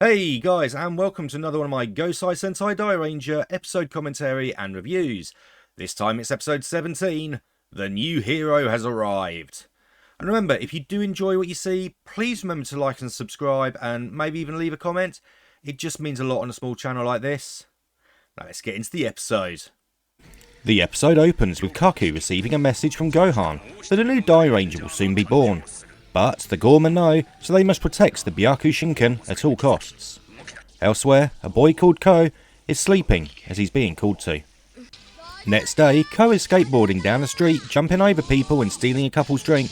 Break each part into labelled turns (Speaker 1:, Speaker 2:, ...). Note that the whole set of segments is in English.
Speaker 1: Hey guys, and welcome to another one of my Gosei Sentai Dairanger episode commentary and reviews. This time it's episode 17, The New Hero Has Arrived. And remember, if you do enjoy what you see, please remember to like and subscribe and maybe even leave a comment. It just means a lot on a small channel like this. Now let's get into the episode. The episode opens with Kaku receiving a message from Gohan that a new Dairanger will soon be born. But the Gorma know, so they must protect the Byaku Shinken at all costs. Elsewhere, a boy called Ko is sleeping as he's being called to. Next day, Ko is skateboarding down the street, jumping over people and stealing a couple's drink.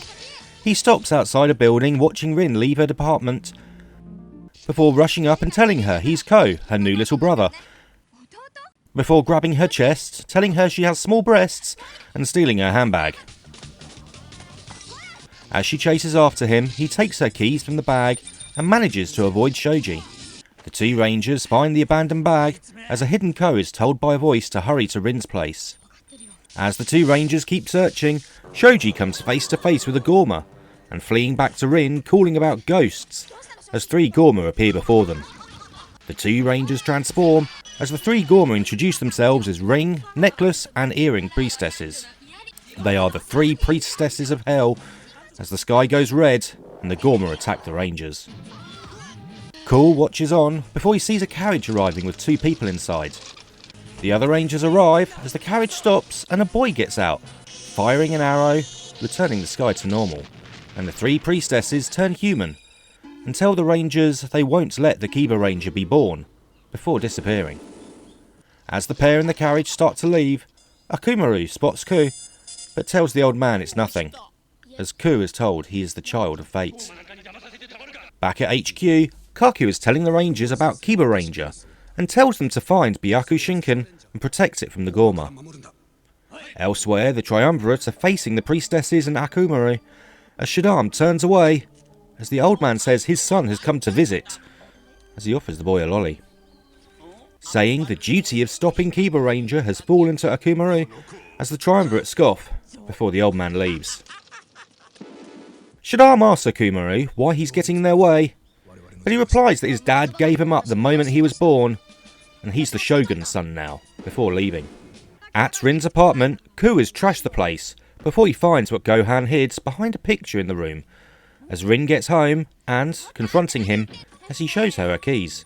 Speaker 1: He stops outside a building watching Rin leave her department before rushing up and telling her he's Ko, her new little brother. Before grabbing her chest, telling her she has small breasts and stealing her handbag. As she chases after him, he takes her keys from the bag and manages to avoid Shoji. The two rangers find the abandoned bag as a hidden Ko is told by a voice to hurry to Rin's place. As the two rangers keep searching, Shoji comes face to face with a Gorma and fleeing back to Rin, calling about ghosts as three Gorma appear before them. The two rangers transform as the three Gorma introduce themselves as ring, necklace and earring priestesses. They are the three priestesses of hell as the sky goes red and the Gorma attack the rangers. Cool watches on before he sees a carriage arriving with two people inside. The other rangers arrive as the carriage stops and a boy gets out, firing an arrow, returning the sky to normal, and the three priestesses turn human and tell the rangers they won't let the Kiba Ranger be born, before disappearing. As the pair in the carriage start to leave, Akumaru spots Ku, but tells the old man it's nothing, as Ku is told he is the child of fate. Back at HQ, Kaku is telling the Rangers about Kiba Ranger, and tells them to find Byaku Shinken and protect it from the Gorma. Elsewhere, the Triumvirate are facing the priestesses and Akumaru, as Shadam turns away, as the old man says his son has come to visit, as he offers the boy a lolly. Saying the duty of stopping Kiba Ranger has fallen to Akumaru, as the Triumvirate scoff, before the old man leaves. Shadam asks Akumaru why he's getting in their way, but he replies that his dad gave him up the moment he was born, and he's the Shogun's son now, before leaving. At Rin's apartment, Ku has trashed the place, before he finds what Gohan hid behind a picture in the room, as Rin gets home, and, confronting him, as he shows her keys.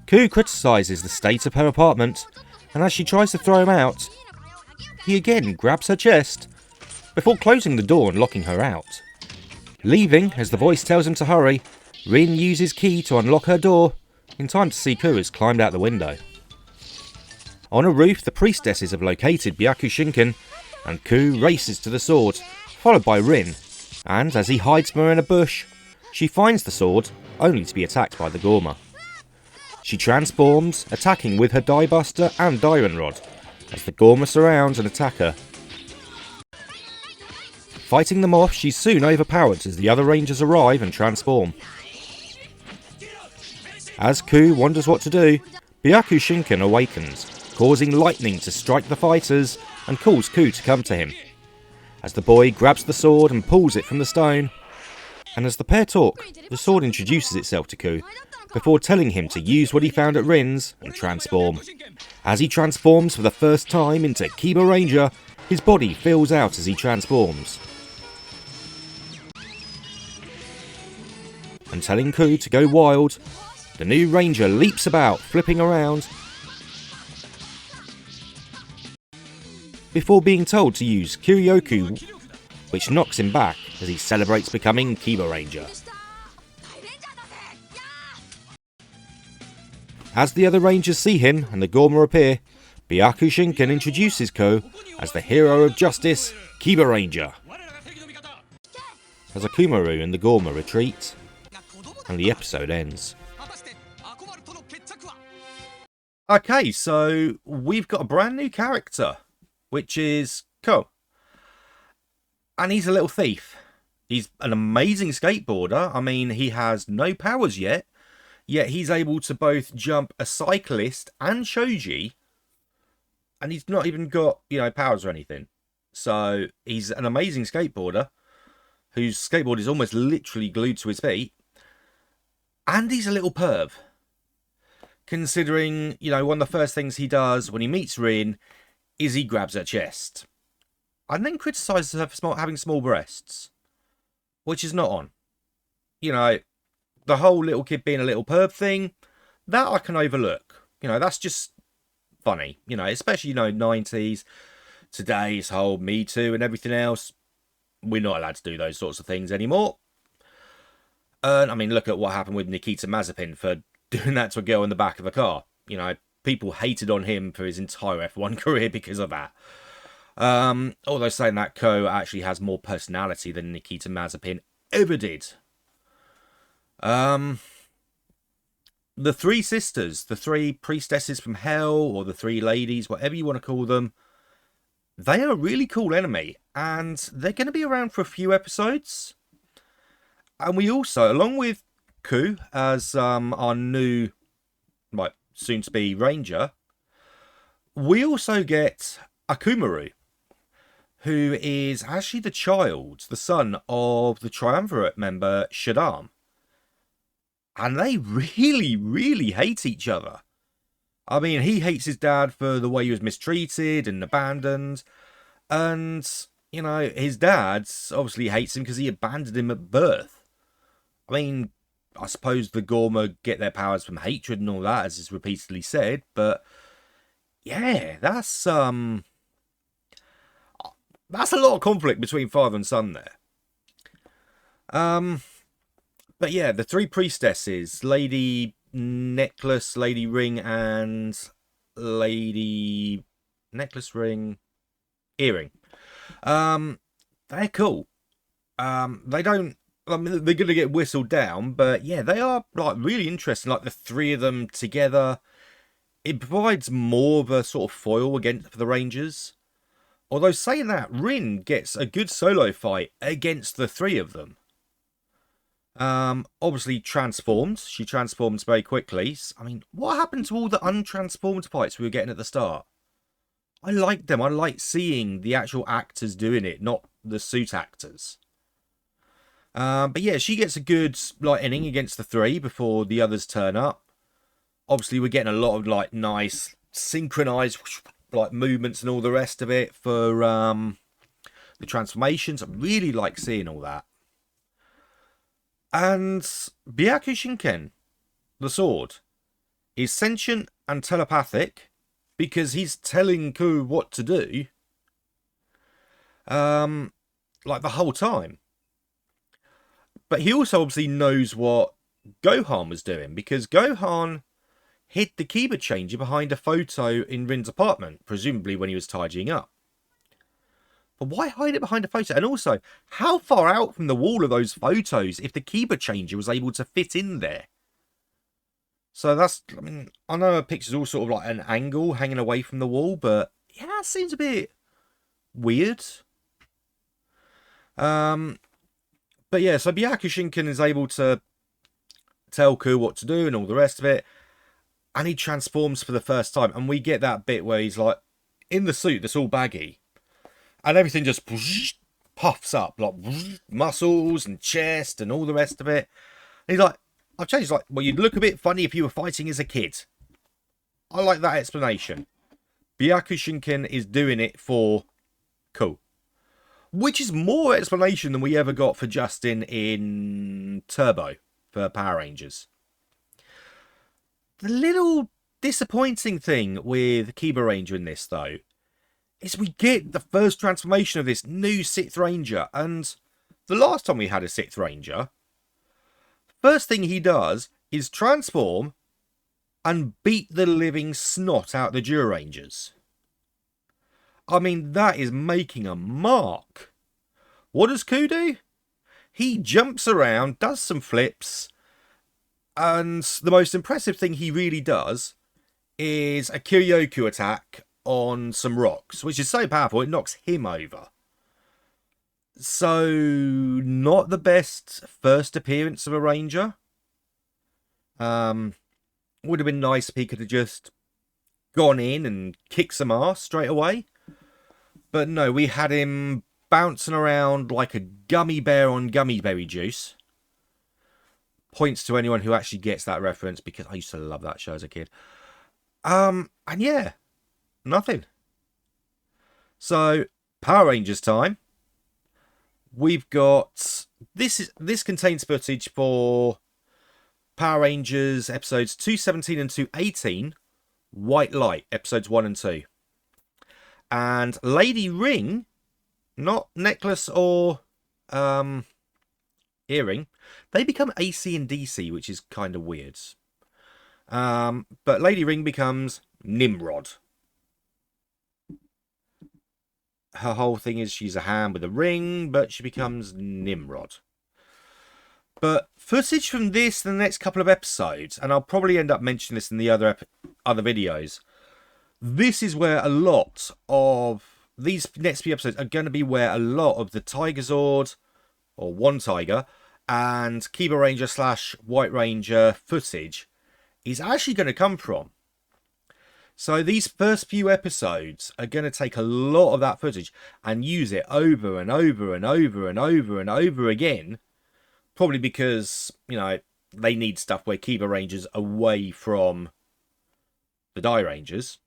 Speaker 1: Ku criticises the state of her apartment, and as she tries to throw him out, he again grabs her chest, before closing the door and locking her out. Leaving, as the voice tells him to hurry, Rin uses key to unlock her door, in time to see Ku has climbed out the window. On a roof, the priestesses have located Byaku Shinken, and Ku races to the sword, followed by Rin, and as he hides from her in a bush, she finds the sword, only to be attacked by the Gorma. She transforms, attacking with her Die Buster and Diamond Rod, as the Gorma surround and attack her. Fighting them off, she's soon overpowered as the other rangers arrive and transform. As Ku wonders what to do, Byaku Shinken awakens, causing lightning to strike the fighters and calls Ku to come to him. As the boy grabs the sword and pulls it from the stone, and as the pair talk, the sword introduces itself to Ku, before telling him to use what he found at Rin's and transform. As he transforms for the first time into Kiba Ranger, his body fills out as he transforms. And telling Ku to go wild, the new Ranger leaps about, flipping around, before being told to use Kiryoku, which knocks him back as he celebrates becoming Kiba Ranger. As the other Rangers see him and the Gorma appear, Byaku Shinken introduces Ko as the hero of justice, Kiba Ranger. As Akumaru and the Gorma retreat, and the episode ends. Okay, so we've got a brand new character, which is Ko. And he's a little thief. He's an amazing skateboarder. I mean, he has no powers yet he's able to both jump a cyclist and Shoji, and he's not even got, powers or anything. So he's an amazing skateboarder whose skateboard is almost literally glued to his feet. And he's a little perv. considering, one of the first things he does when he meets Rin is he grabs her chest. And then criticises her for having small breasts. Which is not on. The whole little kid being a little perv thing, that I can overlook. That's just funny. Especially, 90s, today's whole Me Too and everything else. We're not allowed to do those sorts of things anymore. Look at what happened with Nikita Mazepin for doing that to a girl in the back of a car. People hated on him for his entire F1 career because of that. Although saying that, Ko actually has more personality than Nikita Mazepin ever did. The three sisters, the three priestesses from hell, or the three ladies, whatever you want to call them, they are a really cool enemy, and they're going to be around for a few episodes. And we also, along with Ku as our new, soon-to-be ranger, we also get Akumaru, who is actually the son of the Triumvirate member Shaddam. And they really, really hate each other. He hates his dad for the way he was mistreated and abandoned. And, his dad obviously hates him because he abandoned him at birth. I suppose the Gorma get their powers from hatred and all that, as is repeatedly said. But, yeah, that's a lot of conflict between father and son there. But yeah, the three priestesses, Lady Necklace, Lady Ring, and Lady Necklace, Ring, Earring. They're cool. They don't, they're going to get whistled down, but yeah, they are really interesting. The three of them together, it provides more of a sort of foil for the Rangers. Although saying that, Rin gets a good solo fight against the three of them. Obviously transformed. She transforms very quickly. What happened to all the untransformed fights we were getting at the start? I like them. I like seeing the actual actors doing it, not the suit actors. But yeah, she gets a good inning against the three before the others turn up. Obviously, we're getting a lot of nice synchronized movements and all the rest of it for the transformations. I really like seeing all that. And Byakushinken, the sword, is sentient and telepathic because he's telling Ku what to do. The whole time. But he also obviously knows what Gohan was doing because Gohan hid the Kiba changer behind a photo in Rin's apartment, presumably when he was tidying up. But why hide it behind a photo? And also, how far out from the wall are those photos if the Kiba changer was able to fit in there? So that's, I know a picture's all sort of an angle hanging away from the wall, but yeah, that seems a bit weird. But yeah, so Byakushinken is able to tell Ku what to do and all the rest of it. And he transforms for the first time. And we get that bit where he's in the suit that's all baggy. And everything just puffs up, muscles and chest and all the rest of it. And he's I've changed. Well, you'd look a bit funny if you were fighting as a kid. I like that explanation. Byakushinken is doing it for Ku. Which is more explanation than we ever got for Justin in Turbo for Power Rangers. The little disappointing thing with Kiba Ranger in this, though, is we get the first transformation of this new Sixth Ranger. And the last time we had a Sixth Ranger, first thing he does is transform and beat the living snot out the Dura Rangers. That is making a mark. What does Ku do? He jumps around, does some flips, and the most impressive thing he really does is a Kiryoku attack on some rocks, which is so powerful it knocks him over. So, not the best first appearance of a Ranger. Would have been nice if he could have just gone in and kicked some ass straight away. But no, we had him bouncing around like a gummy bear on gummy berry juice. Points to anyone who actually gets that reference, because I used to love that show as a kid. And yeah, nothing. So, Power Rangers time. We've got this contains footage for Power Rangers episodes 217 and 218, White Light, episodes 1 and 2. And Lady Ring, not necklace or earring, they become AC and DC, which is kind of weird. But Lady Ring becomes Nimrod. Her whole thing is she's a hand with a ring, but she becomes Nimrod. But footage from this and the next couple of episodes, and I'll probably end up mentioning this in the other videos, this is where a lot of these next few episodes are going to be where a lot of the Tigerzord, or One Tiger, and Kiba Ranger / White Ranger footage is actually going to come from. So these first few episodes are going to take a lot of that footage and use it over and over and over and over and over again. Probably because, you know, they need stuff where Kiba Ranger's away from the Dairangers.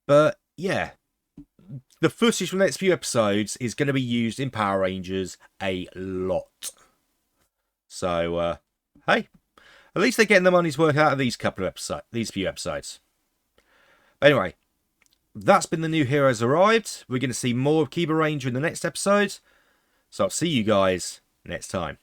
Speaker 1: But yeah, the footage from the next few episodes is going to be used in Power Rangers a lot. So, hey, at least they're getting the money's worth out of these few episodes. Anyway, that's been the New Heroes Arrived. We're going to see more of Kiba Ranger in the next episode. So I'll see you guys next time.